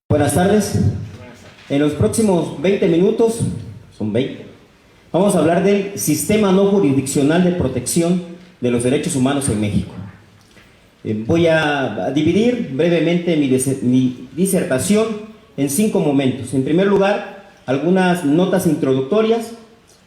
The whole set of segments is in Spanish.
Buenas tardes. En los próximos 20 minutos, son 20, vamos a hablar del Sistema No Jurisdiccional de Protección de los Derechos Humanos en México. Voy a dividir brevemente mi disertación en 5 momentos. En primer lugar, algunas notas introductorias.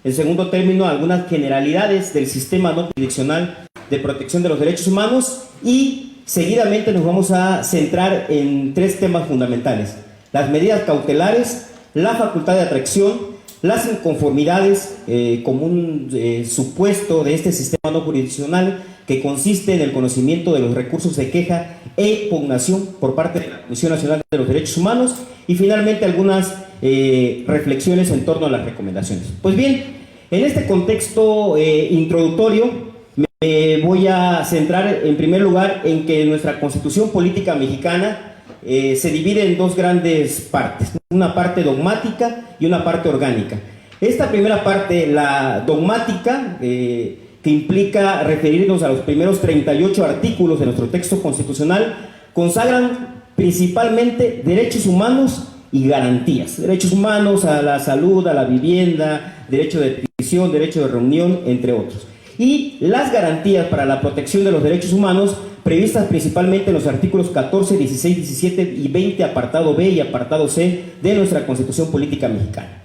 En segundo término, algunas generalidades del Sistema No Jurisdiccional de Protección de los Derechos Humanos, y seguidamente nos vamos a centrar en 3 temas fundamentales: las medidas cautelares, la facultad de atracción, las inconformidades como un supuesto de este sistema no jurisdiccional, que consiste en el conocimiento de los recursos de queja e impugnación por parte de la Comisión Nacional de los Derechos Humanos, y finalmente algunas reflexiones en torno a las recomendaciones. Pues bien, en este contexto introductorio, me voy a centrar en primer lugar en que nuestra Constitución Política Mexicana se divide en 2 grandes partes, una parte dogmática y una parte orgánica. Esta primera parte, la dogmática, que implica referirnos a los primeros 38 artículos de nuestro texto constitucional, consagran principalmente derechos humanos y garantías. Derechos humanos a la salud, a la vivienda, derecho de petición, derecho de reunión, entre otros. Y las garantías para la protección de los derechos humanos, previstas principalmente en los artículos 14, 16, 17 y 20, apartado B y apartado C de nuestra Constitución Política Mexicana.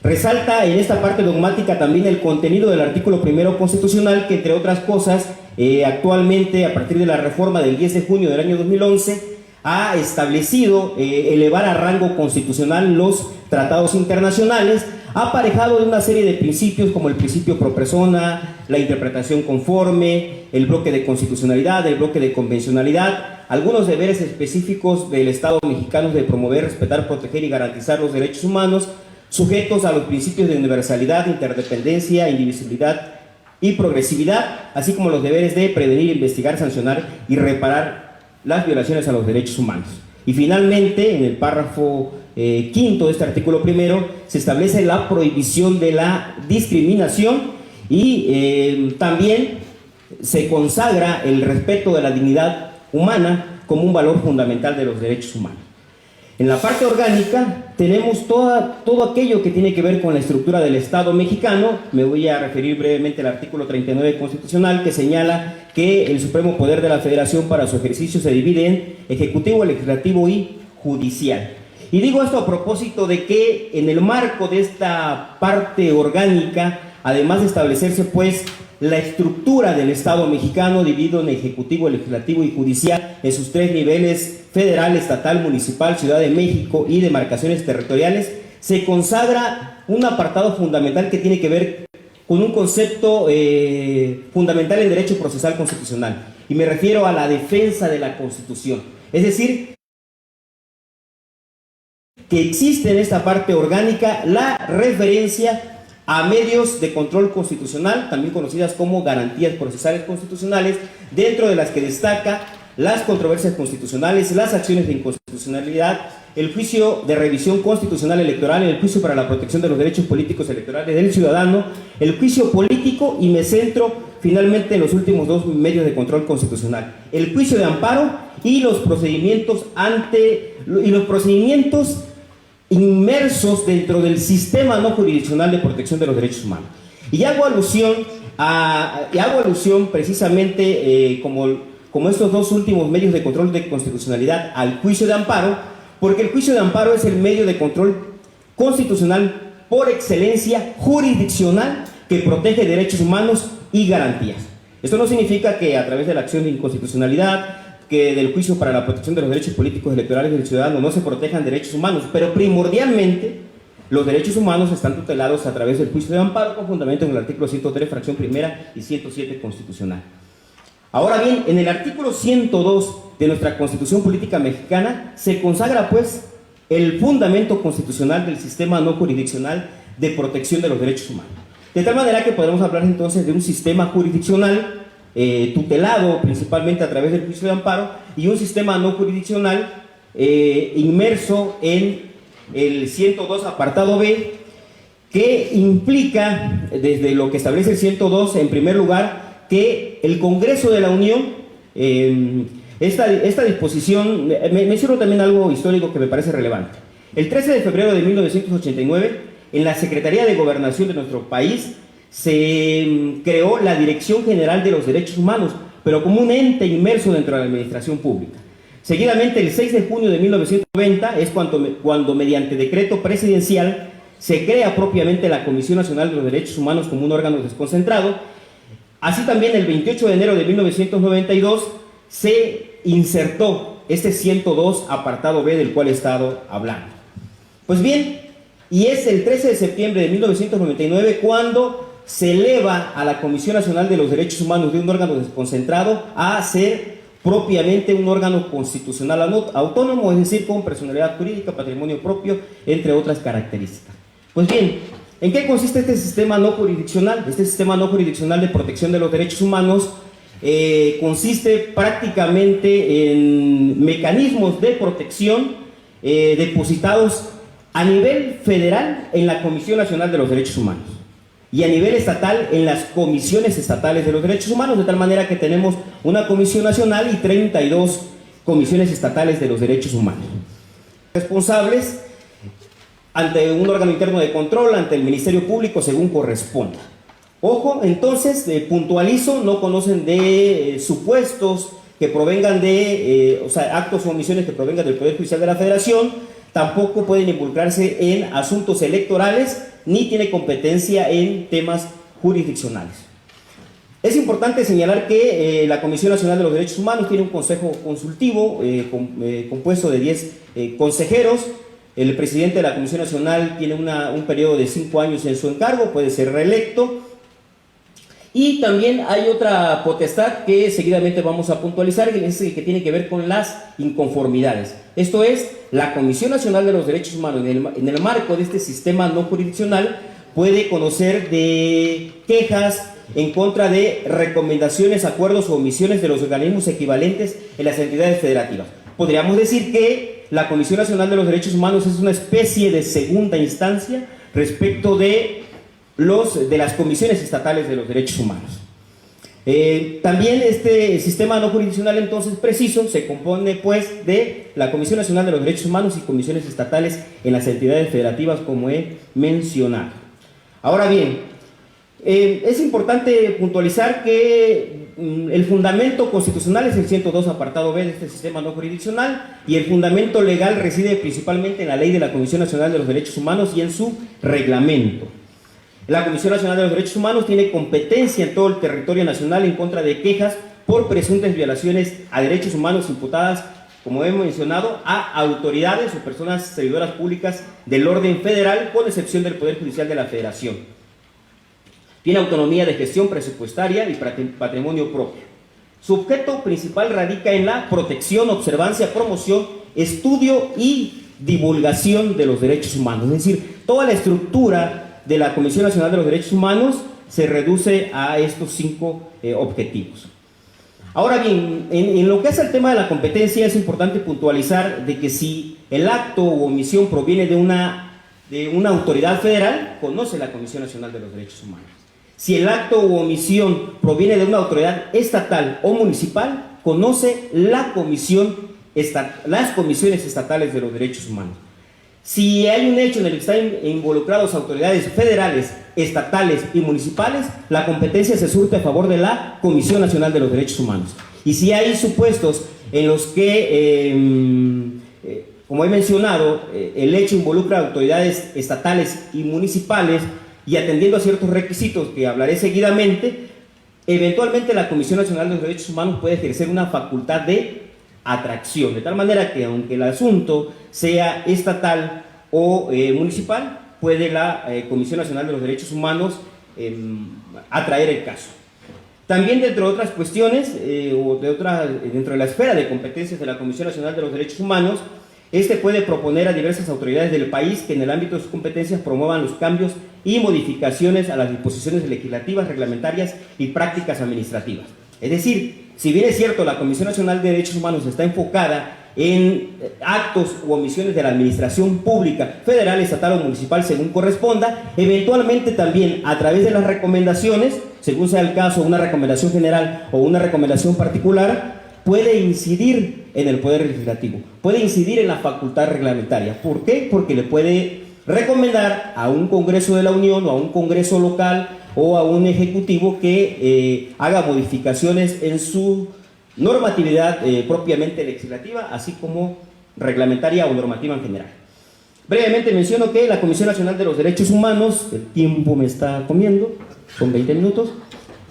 Resalta en esta parte dogmática también el contenido del artículo primero constitucional, que entre otras cosas, actualmente, a partir de la reforma del 10 de junio del año 2011, ha establecido elevar a rango constitucional los tratados internacionales, aparejado de una serie de principios como el principio pro persona, la interpretación conforme, el bloque de constitucionalidad, el bloque de convencionalidad, algunos deberes específicos del Estado mexicano de promover, respetar, proteger y garantizar los derechos humanos, sujetos a los principios de universalidad, interdependencia, indivisibilidad y progresividad, así como los deberes de prevenir, investigar, sancionar y reparar las violaciones a los derechos humanos. Y finalmente, en el párrafo quinto de este artículo primero, se establece la prohibición de la discriminación, y también se consagra el respeto de la dignidad humana como un valor fundamental de los derechos humanos. En la parte orgánica tenemos todo aquello que tiene que ver con la estructura del Estado mexicano. Me voy a referir brevemente al artículo 39 constitucional, que señala que el supremo poder de la Federación para su ejercicio se divide en ejecutivo, legislativo y judicial. Y digo esto a propósito de que en el marco de esta parte orgánica, además de establecerse pues la estructura del Estado mexicano dividido en ejecutivo, legislativo y judicial en sus 3 niveles: federal, estatal, municipal, Ciudad de México y demarcaciones territoriales, se consagra un apartado fundamental que tiene que ver con un concepto fundamental en derecho procesal constitucional, y me refiero a la defensa de la Constitución. Es decir, que existe en esta parte orgánica la referencia a medios de control constitucional, también conocidas como garantías procesales constitucionales, dentro de las que destaca las controversias constitucionales, las acciones de inconstitucionalidad, el juicio de revisión constitucional electoral, el juicio para la protección de los derechos políticos electorales del ciudadano, el juicio político, y me centro finalmente en los últimos 2 medios de control constitucional: el juicio de amparo y los procedimientos inmersos dentro del sistema no jurisdiccional de protección de los derechos humanos. Y hago alusión precisamente como estos 2 últimos medios de control de constitucionalidad al juicio de amparo, porque el juicio de amparo es el medio de control constitucional por excelencia jurisdiccional que protege derechos humanos y garantías. Esto no significa que a través de la acción de inconstitucionalidad, que del juicio para la protección de los derechos políticos electorales del ciudadano, no se protejan derechos humanos, pero primordialmente los derechos humanos están tutelados a través del juicio de amparo, con fundamento en el artículo 103, fracción primera, y 107 constitucional. Ahora bien, en el artículo 102 de nuestra Constitución Política Mexicana se consagra pues el fundamento constitucional del sistema no jurisdiccional de protección de los derechos humanos. De tal manera que podemos hablar entonces de un sistema jurisdiccional tutelado principalmente a través del juicio de amparo, y un sistema no jurisdiccional inmerso en el 102 apartado B, que implica, desde lo que establece el 102, en primer lugar, que el Congreso de la Unión, esta disposición, menciono también algo histórico que me parece relevante. El 13 de febrero de 1989, en la Secretaría de Gobernación de nuestro país, se creó la Dirección General de los Derechos Humanos, pero como un ente inmerso dentro de la administración pública. Seguidamente, el 6 de junio de 1990 es cuando mediante decreto presidencial se crea propiamente la Comisión Nacional de los Derechos Humanos como un órgano desconcentrado. Así también, el 28 de enero de 1992 se insertó este 102 apartado B del cual he estado hablando. Pues bien, y es el 13 de septiembre de 1999 cuando se eleva a la Comisión Nacional de los Derechos Humanos de un órgano desconcentrado a ser propiamente un órgano constitucional autónomo, es decir, con personalidad jurídica, patrimonio propio, entre otras características. Pues bien, ¿en qué consiste este sistema no jurisdiccional? Este sistema no jurisdiccional de protección de los derechos humanos consiste prácticamente en mecanismos de protección depositados a nivel federal en la Comisión Nacional de los Derechos Humanos y a nivel estatal en las comisiones estatales de los derechos humanos, de tal manera que tenemos una comisión nacional y 32 comisiones estatales de los derechos humanos. Responsables ante un órgano interno de control, ante el Ministerio Público, según corresponda. Ojo, entonces, puntualizo, no conocen de supuestos que provengan de, actos o omisiones que provengan del Poder Judicial de la Federación, tampoco pueden involucrarse en asuntos electorales, ni tiene competencia en temas jurisdiccionales. Es importante señalar que la Comisión Nacional de los Derechos Humanos tiene un consejo consultivo compuesto de 10 consejeros. El presidente de la Comisión Nacional tiene un periodo de 5 años en su encargo, puede ser reelecto. Y también hay otra potestad que seguidamente vamos a puntualizar, que tiene que ver con las inconformidades. Esto es, la Comisión Nacional de los Derechos Humanos, en el marco de este sistema no jurisdiccional, puede conocer de quejas en contra de recomendaciones, acuerdos o omisiones de los organismos equivalentes en las entidades federativas. Podríamos decir que la Comisión Nacional de los Derechos Humanos es una especie de segunda instancia respecto de las comisiones estatales de los derechos humanos. También este sistema no jurisdiccional, entonces, preciso, se compone pues de la Comisión Nacional de los Derechos Humanos y comisiones estatales en las entidades federativas, como he mencionado. Ahora bien, es importante puntualizar que el fundamento constitucional es el 102 apartado B de este sistema no jurisdiccional, y el fundamento legal reside principalmente en la ley de la Comisión Nacional de los Derechos Humanos y en su reglamento. La Comisión Nacional de los Derechos Humanos tiene competencia en todo el territorio nacional en contra de quejas por presuntas violaciones a derechos humanos imputadas, como hemos mencionado, a autoridades o personas servidoras públicas del orden federal, con excepción del Poder Judicial de la Federación. Tiene autonomía de gestión presupuestaria y patrimonio propio. Su objeto principal radica en la protección, observancia, promoción, estudio y divulgación de los derechos humanos. Es decir, toda la estructura de la Comisión Nacional de los Derechos Humanos se reduce a estos 5 objetivos. Ahora bien, en lo que es el tema de la competencia, es importante puntualizar de que si el acto u omisión proviene de una autoridad federal, conoce la Comisión Nacional de los Derechos Humanos. Si el acto u omisión proviene de una autoridad estatal o municipal, conoce las comisiones estatales de los derechos humanos. Si hay un hecho en el que están involucrados autoridades federales, estatales y municipales, la competencia se surte a favor de la Comisión Nacional de los Derechos Humanos. Y si hay supuestos en los que, como he mencionado, el hecho involucra autoridades estatales y municipales, y atendiendo a ciertos requisitos que hablaré seguidamente, eventualmente la Comisión Nacional de los Derechos Humanos puede ejercer una facultad de atracción, de tal manera que aunque el asunto sea estatal o municipal, puede la Comisión Nacional de los Derechos Humanos atraer el caso. También, dentro de otras cuestiones, dentro de la esfera de competencias de la Comisión Nacional de los Derechos Humanos, puede proponer a diversas autoridades del país que en el ámbito de sus competencias promuevan los cambios y modificaciones a las disposiciones legislativas, reglamentarias y prácticas administrativas. Es decir, si bien es cierto, la Comisión Nacional de Derechos Humanos está enfocada en actos u omisiones de la administración pública, federal, estatal o municipal, según corresponda. Eventualmente también a través de las recomendaciones, según sea el caso, una recomendación general o una recomendación particular, puede incidir en el Poder Legislativo, puede incidir en la facultad reglamentaria. ¿Por qué? Porque le puede recomendar a un Congreso de la Unión o a un Congreso local o a un Ejecutivo que haga modificaciones en su normatividad propiamente legislativa, así como reglamentaria o normativa en general. Brevemente menciono que la Comisión Nacional de los Derechos Humanos, el tiempo me está comiendo, son 20 minutos.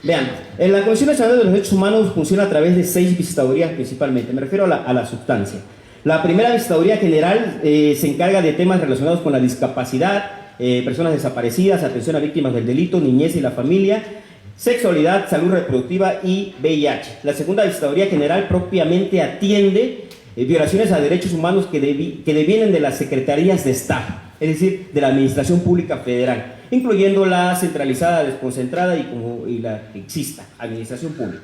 Vean, la Comisión Nacional de los Derechos Humanos funciona a través de 6 visitadurías principalmente, me refiero a la sustancia. La primera visitaduría general se encarga de temas relacionados con la discapacidad, personas desaparecidas, atención a víctimas del delito, niñez y la familia, sexualidad, salud reproductiva y VIH. La segunda visitaduría general propiamente atiende violaciones a derechos humanos que devienen de las secretarías de Estado, es decir, de la Administración Pública Federal, incluyendo la centralizada, desconcentrada y la que exista, Administración Pública.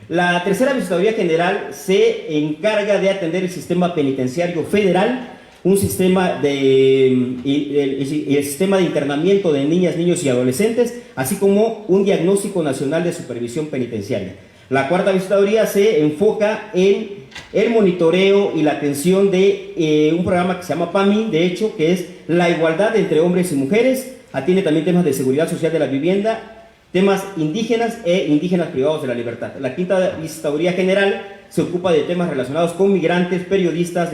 La tercera visitaduría general se encarga de atender el sistema penitenciario federal, un sistema el sistema de internamiento de niñas, niños y adolescentes, así como un diagnóstico nacional de supervisión penitenciaria. La cuarta visitaduría se enfoca en el monitoreo y la atención de un programa que se llama PAMI, de hecho, que es la igualdad entre hombres y mujeres. Atiende también temas de seguridad social de la vivienda, temas indígenas e indígenas privados de la libertad. La quinta visitaduría general se ocupa de temas relacionados con migrantes, periodistas,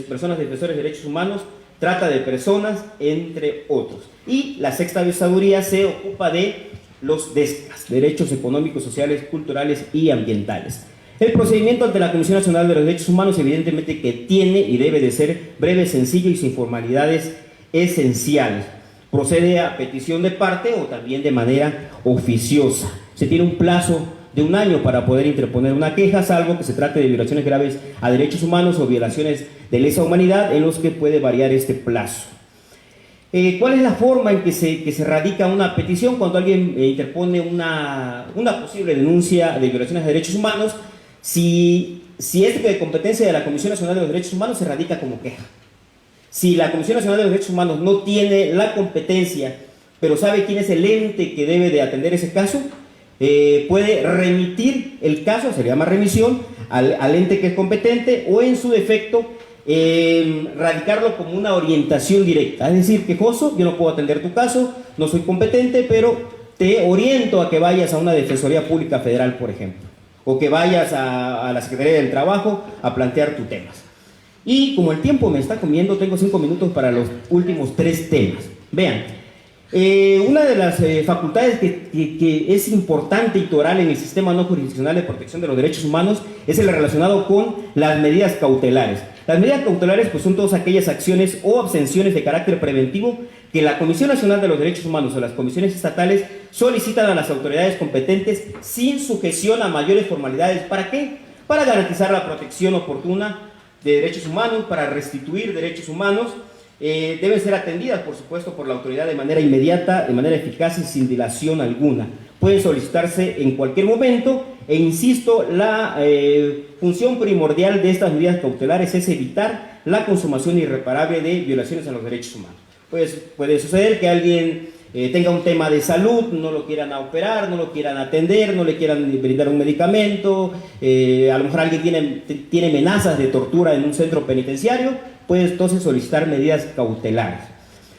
personas defensores de derechos humanos, trata de personas, entre otros. Y la sexta visitaduría se ocupa de los DESCAS, derechos económicos, sociales, culturales y ambientales. El procedimiento ante la Comisión Nacional de los Derechos Humanos evidentemente que tiene y debe de ser breve, sencillo y sin formalidades esenciales. Procede a petición de parte o también de manera oficiosa. Se tiene un plazo de 1 año para poder interponer una queja, salvo que se trate de violaciones graves a derechos humanos o violaciones de lesa humanidad, en los que puede variar este plazo. ¿Cuál es la forma en que se radica una petición? Cuando alguien interpone una posible denuncia de violaciones de derechos humanos, si es de competencia de la Comisión Nacional de los Derechos Humanos, se radica como queja. Si la Comisión Nacional de los Derechos Humanos no tiene la competencia, pero sabe quién es el ente que debe de atender ese caso, puede remitir el caso, se le llama remisión, al ente que es competente, o en su defecto radicarlo como una orientación directa. Es decir, quejoso, yo no puedo atender tu caso, no soy competente, pero te oriento a que vayas a una Defensoría Pública Federal, por ejemplo, o que vayas a la Secretaría del Trabajo a plantear tus temas. Y como el tiempo me está comiendo, tengo 5 minutos para los últimos 3 temas. Vean, una de las facultades que es importante y toral en el sistema no jurisdiccional de protección de los derechos humanos es el relacionado con las medidas cautelares. Las medidas cautelares pues, son todas aquellas acciones o abstenciones de carácter preventivo que la Comisión Nacional de los Derechos Humanos o las comisiones estatales solicitan a las autoridades competentes sin sujeción a mayores formalidades. ¿Para qué? Para garantizar la protección oportuna de derechos humanos, para restituir derechos humanos. Deben ser atendidas, por supuesto, por la autoridad de manera inmediata, de manera eficaz y sin dilación alguna. Pueden solicitarse en cualquier momento e insisto, la función primordial de estas medidas cautelares es evitar la consumación irreparable de violaciones a los derechos humanos. Pues puede suceder que alguien tenga un tema de salud, no lo quieran operar, no lo quieran atender, no le quieran brindar un medicamento, a lo mejor alguien tiene amenazas de tortura en un centro penitenciario, puede entonces solicitar medidas cautelares.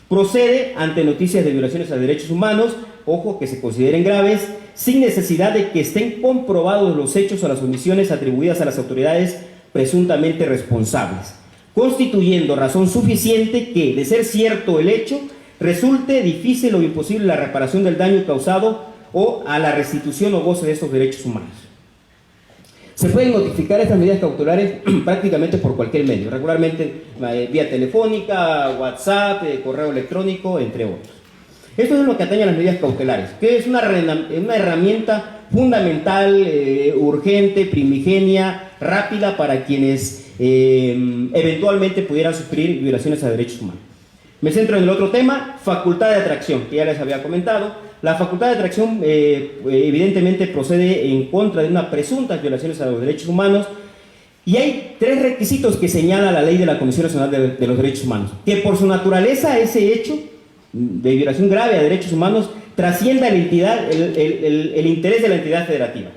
Procede ante noticias de violaciones a derechos humanos, ojo, que se consideren graves, sin necesidad de que estén comprobados los hechos o las omisiones atribuidas a las autoridades presuntamente responsables, constituyendo razón suficiente que, de ser cierto el hecho, resulte difícil o imposible la reparación del daño causado o a la restitución o goce de estos derechos humanos. Se pueden notificar estas medidas cautelares prácticamente por cualquier medio, regularmente vía telefónica, WhatsApp, correo electrónico, entre otros. Esto es lo que atañe a las medidas cautelares, que es una herramienta fundamental, urgente, primigenia, rápida para quienes eventualmente pudieran sufrir violaciones a derechos humanos. Me centro en el otro tema, facultad de atracción, que ya les había comentado. La facultad de atracción evidentemente procede en contra de unas presuntas violaciones a los derechos humanos Y hay tres requisitos que señala la ley de la Comisión Nacional de los Derechos Humanos: que por su naturaleza ese hecho de violación grave a derechos humanos trascienda el interés de la entidad federativa.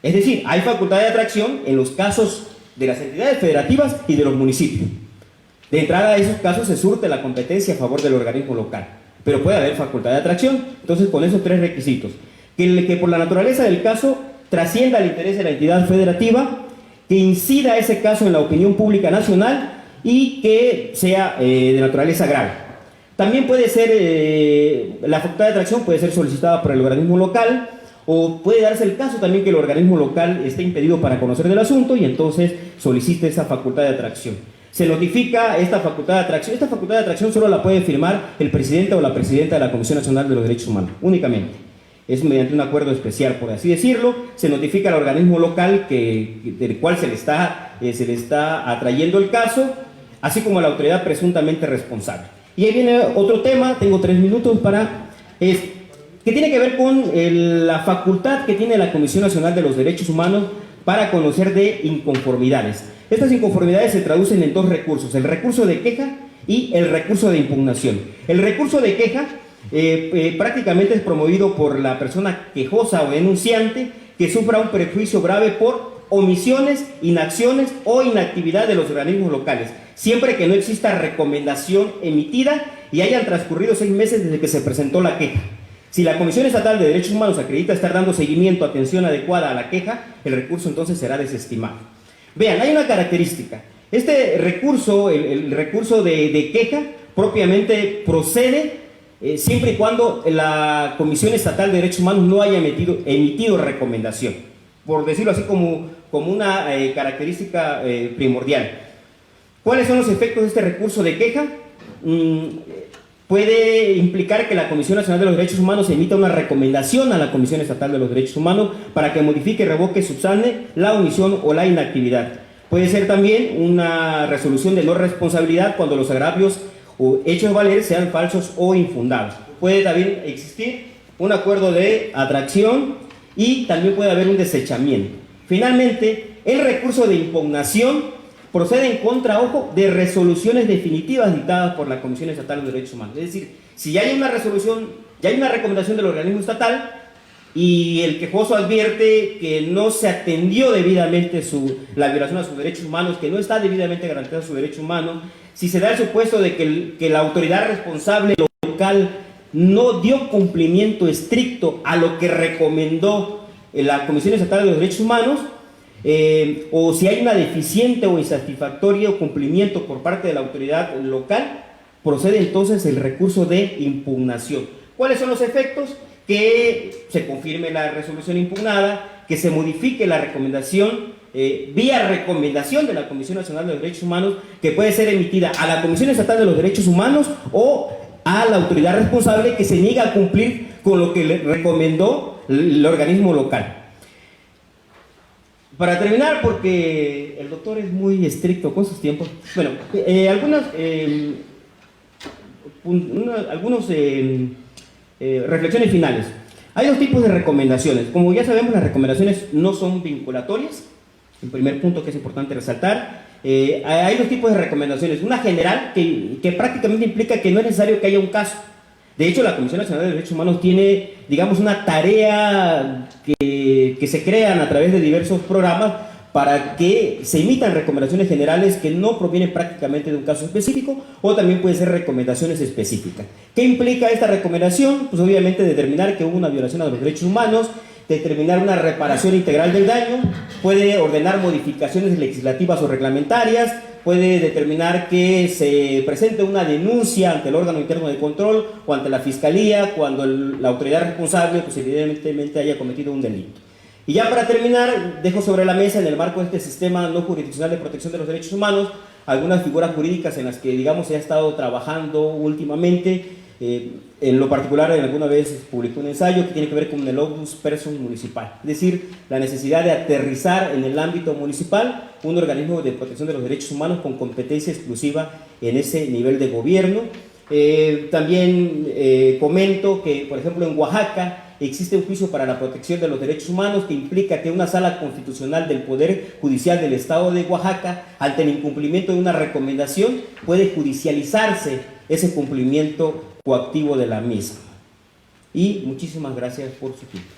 Es decir, hay facultad de atracción en los casos de las entidades federativas y de los municipios. De entrada, a esos casos se surte la competencia a favor del organismo local, pero puede haber facultad de atracción. Entonces, con esos tres requisitos: que por la naturaleza del caso trascienda el interés de la entidad federativa, que incida ese caso en la opinión pública nacional y que sea de naturaleza grave. También puede ser, la facultad de atracción puede ser solicitada por el organismo local, o puede darse el caso también que el organismo local esté impedido para conocer del asunto y entonces solicite esa facultad de atracción. Se notifica esta facultad de atracción. Esta facultad de atracción solo la puede firmar el presidente o la presidenta de la Comisión Nacional de los Derechos Humanos, únicamente. Es mediante un acuerdo especial, por así decirlo. Se notifica al organismo local del cual se le está atrayendo el caso, así como a la autoridad presuntamente responsable. Y ahí viene otro tema, tengo 3 minutos para... que tiene que ver con la facultad que tiene la Comisión Nacional de los Derechos Humanos para conocer de inconformidades. Estas inconformidades se traducen en 2 recursos: el recurso de queja y el recurso de impugnación. El recurso de queja prácticamente es promovido por la persona quejosa o denunciante que sufra un perjuicio grave por omisiones, inacciones o inactividad de los organismos locales, siempre que no exista recomendación emitida y hayan transcurrido 6 meses desde que se presentó la queja. Si la Comisión Estatal de Derechos Humanos acredita estar dando seguimiento, atención adecuada a la queja, el recurso entonces será desestimado. Vean, hay una característica. Este recurso, el recurso de queja, propiamente procede siempre y cuando la Comisión Estatal de Derechos Humanos no haya emitido recomendación, por decirlo así como una característica primordial. ¿Cuáles son los efectos de este recurso de queja? Puede implicar que la Comisión Nacional de los Derechos Humanos emita una recomendación a la Comisión Estatal de los Derechos Humanos para que modifique, revoque, subsane la omisión o la inactividad. Puede ser también una resolución de no responsabilidad cuando los agravios o hechos valer sean falsos o infundados. Puede también existir un acuerdo de atracción y también puede haber un desechamiento. Finalmente, el recurso de impugnación procede en contra, ojo, de resoluciones definitivas dictadas por la Comisión Estatal de Derechos Humanos. Es decir, si ya hay una resolución, ya hay una recomendación del organismo estatal y el quejoso advierte que no se atendió debidamente la violación a sus derechos humanos, que no está debidamente garantizado su derecho humano, si se da el supuesto de que la autoridad responsable local no dio cumplimiento estricto a lo que recomendó la Comisión Estatal de los Derechos Humanos, o si hay una deficiente o insatisfactorio cumplimiento por parte de la autoridad local, procede entonces el recurso de impugnación. ¿Cuáles son los efectos? Que se confirme la resolución impugnada, que se modifique la recomendación vía recomendación de la Comisión Nacional de los Derechos Humanos, que puede ser emitida a la Comisión Estatal de los Derechos Humanos o a la autoridad responsable que se niega a cumplir con lo que le recomendó el organismo local. Para terminar, porque el doctor es muy estricto con sus tiempos, bueno, algunas reflexiones finales. Hay 2 tipos de recomendaciones. Como ya sabemos, las recomendaciones no son vinculatorias. El primer punto que es importante resaltar. Hay 2 tipos de recomendaciones. Una general, que prácticamente implica que no es necesario que haya un caso. De hecho, la Comisión Nacional de Derechos Humanos tiene, digamos, una tarea que se crean a través de diversos programas para que se emitan recomendaciones generales que no provienen prácticamente de un caso específico, o también pueden ser recomendaciones específicas. ¿Qué implica esta recomendación? Pues obviamente determinar que hubo una violación a los derechos humanos, determinar una reparación integral del daño, puede ordenar modificaciones legislativas o reglamentarias, puede determinar que se presente una denuncia ante el órgano interno de control o ante la Fiscalía cuando la autoridad responsable pues evidentemente haya cometido un delito. Y ya para terminar, dejo sobre la mesa, en el marco de este sistema no jurisdiccional de protección de los derechos humanos, algunas figuras jurídicas en las que, digamos, se ha estado trabajando últimamente. En lo particular, alguna vez publicó un ensayo que tiene que ver con el obus persum municipal, es decir, la necesidad de aterrizar en el ámbito municipal un organismo de protección de los derechos humanos con competencia exclusiva en ese nivel de gobierno. También comento que, por ejemplo, en Oaxaca existe un juicio para la protección de los derechos humanos que implica que una sala constitucional del Poder Judicial del Estado de Oaxaca, ante el incumplimiento de una recomendación, puede judicializarse ese cumplimiento coactivo de la misma. Y muchísimas gracias por su tiempo.